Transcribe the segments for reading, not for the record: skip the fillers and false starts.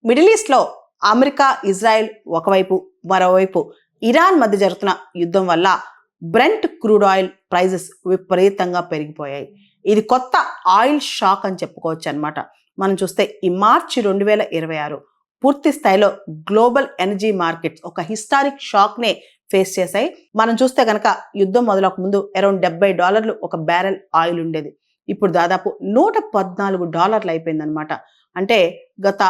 Middle ఈస్ట్లో America Israel ఒకవైపు, మరోవైపు ఇరాన్ మధ్య జరుగుతున్న యుద్ధం వల్ల బ్రెంట్ క్రూడ్ ఆయిల్ ప్రైజెస్ విపరీతంగా పెరిగిపోయాయి. ఇది కొత్త ఆయిల్ షాక్ అని చెప్పుకోవచ్చు అనమాట. మనం చూస్తే ఈ మార్చి 2026 పూర్తి స్థాయిలో గ్లోబల్ ఎనర్జీ మార్కెట్స్ ఒక హిస్టారిక్ షాక్నే ఫేస్ చేశాయి. మనం చూస్తే కనుక యుద్ధం మొదలక ముందు అరౌండ్ $70 ఒక బ్యారెల్ ఆయిల్ ఉండేది. ఇప్పుడు దాదాపు $114 అయిపోయిందనమాట. అంటే గత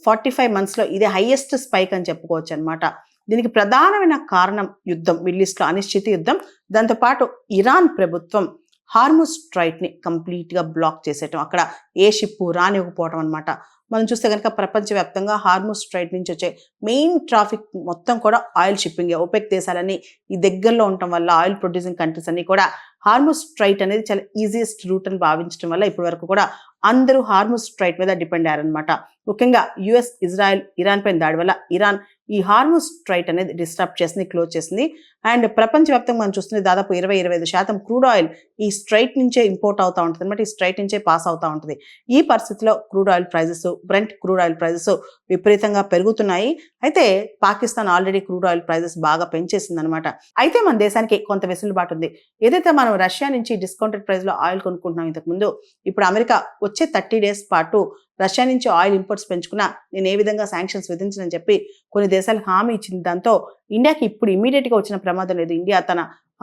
45 మంత్స్లో ఇదే హైయెస్ట్ స్పైక్ అని చెప్పుకోవచ్చు అనమాట. దీనికి ప్రధానమైన కారణం యుద్ధం, మిడిల్ ఈస్ట్లో అనిశ్చిత యుద్ధం. దాంతోపాటు ఇరాన్ ప్రభుత్వం హార్ముజ్ స్ట్రైట్ని కంప్లీట్గా బ్లాక్ చేసేయటం, అక్కడ ఏ షిప్ రానివ్వకపోవడం అనమాట. మనం చూస్తే కనుక ప్రపంచవ్యాప్తంగా హార్ముజ్ స్ట్రైట్ నుంచి వచ్చే మెయిన్ ట్రాఫిక్ మొత్తం కూడా ఆయిల్ షిప్పింగ్. ఓపెక్ దేశాలన్నీ ఈ దగ్గరలో ఉండటం వల్ల ఆయిల్ ప్రొడ్యూసింగ్ కంట్రీస్ అన్ని కూడా హార్ముజ్ స్ట్రైట్ అనేది చాలా ఈజియెస్ట్ రూట్ అని భావించడం వల్ల ఇప్పటి వరకు కూడా అందరూ హార్ముజ్ స్ట్రైట్ మీద డిపెండ్ అయ్యారనమాట. ముఖ్యంగా యుఎస్, ఇజ్రాయెల్, ఇరాన్ పైన దాడి వల్ల ఇరాన్ ఈ హార్ముజ్ స్ట్రైట్ అనేది డిస్టర్బ్ చేసింది, క్లోజ్ చేసింది. అండ్ ప్రపంచవ్యాప్తంగా మనం చూస్తుంది దాదాపు 20-25% క్రూడ్ ఆయిల్ ఈ స్ట్రైట్ నుంచే ఇంపోర్ట్ అవుతూ ఉంటుంది అనమాట. ఈ స్ట్రైట్ నుంచే పాస్ అవుతూ ఉంటుంది. ఈ పరిస్థితిలో crude oil prices, Brent crude oil prices విపరీతంగా పెరుగుతున్నాయి. అయితే Pakistan already crude oil prices బాగా పెంచేసింది అనమాట. అయితే మన దేశానికి కొంత వెసులుబాటు ఉంది. ఏదైతే మనం రష్యా నుంచి డిస్కౌంటెడ్ ప్రైస్లో ఆయిల్ కొనుక్కుంటున్నాం ఇంతకుముందు, ఇప్పుడు అమెరికా వచ్చే 30 days పాటు రష్యా నుంచి ఆయిల్ ఇంపోర్ట్స్ పెంచుకున్నా నేను ఏ విధంగా శాంక్షన్స్ విధించనని చెప్పి కొన్ని దేశాలు హామీ ఇచ్చింది. దాంతో ఇండియాకి ఇప్పుడు ఇమీడియట్గా వచ్చిన ప్రమాదం లేదు. ఇండియా తన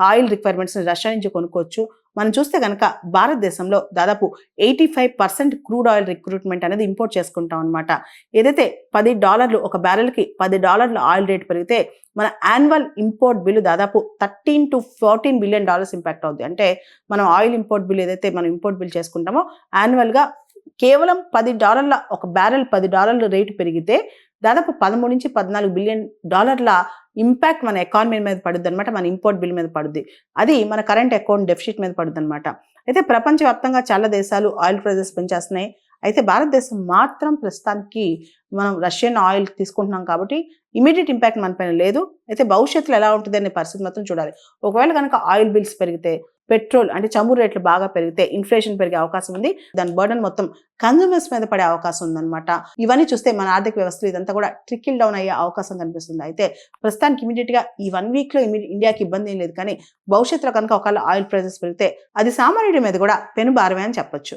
ఆయిల్ రిక్వైర్మెంట్స్ని రష్యా నుంచి కొనుక్కోవచ్చు. మనం చూస్తే కనుక భారతదేశంలో దాదాపు 85% క్రూడ్ ఆయిల్ రిక్రూట్మెంట్ అనేది ఇంపోర్ట్ చేసుకుంటాం అనమాట. ఏదైతే $10 ఒక బ్యారెల్కి $10 ఆయిల్ రేట్ పెరిగితే మన యాన్యువల్ ఇంపోర్ట్ బిల్లు దాదాపు $13 to $14 బిలియన్ ఇంపాక్ట్ అవుతుంది. అంటే మనం ఆయిల్ ఇంపోర్ట్ బిల్ ఏదైతే మనం ఇంపోర్ట్ బిల్ చేసుకుంటామో యాన్యువల్గా కేవలం $10 ఒక బ్యారెల్ $10 రేటు పెరిగితే దాదాపు $13 నుంచి $14 బిలియన్ ఇంపాక్ట్ మన ఎకానమీ మీద పడుద్ది అనమాట. మన ఇంపోర్ట్ బిల్ మీద పడుద్ది. అది మన కరెంట్ అకౌంట్ డెఫిసిట్ మీద పడుద్ది అనమాట. అయితే ప్రపంచవ్యాప్తంగా చాలా దేశాలు ఆయిల్ ప్రైజెస్ పెంచేస్తున్నాయి. అయితే భారతదేశం మాత్రం ప్రస్తుతానికి మనం రష్యన్ ఆయిల్ తీసుకుంటున్నాం కాబట్టి ఇమీడియట్ ఇంపాక్ట్ మన పైన లేదు. అయితే భవిష్యత్తులో ఎలా ఉంటుంది అనే పరిస్థితి మాత్రం చూడాలి. ఒకవేళ కనుక ఆయిల్ బిల్స్ పెరిగితే, పెట్రోల్ అంటే చమురు రేట్లు బాగా పెరిగితే ఇన్ఫ్లేషన్ పెరిగే అవకాశం ఉంది. దాని బర్డన్ మొత్తం కన్జ్యూమర్స్ మీద పడే అవకాశం ఉందన్నమాట. ఇవన్నీ చూస్తే మన ఆర్థిక వ్యవస్థలో ఇదంతా కూడా ట్రికిల్ డౌన్ అయ్యే అవకాశం కనిపిస్తుంది. అయితే ప్రస్తుతానికి ఇమీడియట్గా ఈ 1 weekలో ఇండియాకి ఇబ్బంది ఏం లేదు. కానీ భవిష్యత్తులో కనుక ఒకవేళ ఆయిల్ ప్రైజెస్ పెరిగితే అది సామాన్యుడి మీద కూడా పెను భారమే అని చెప్పొచ్చు.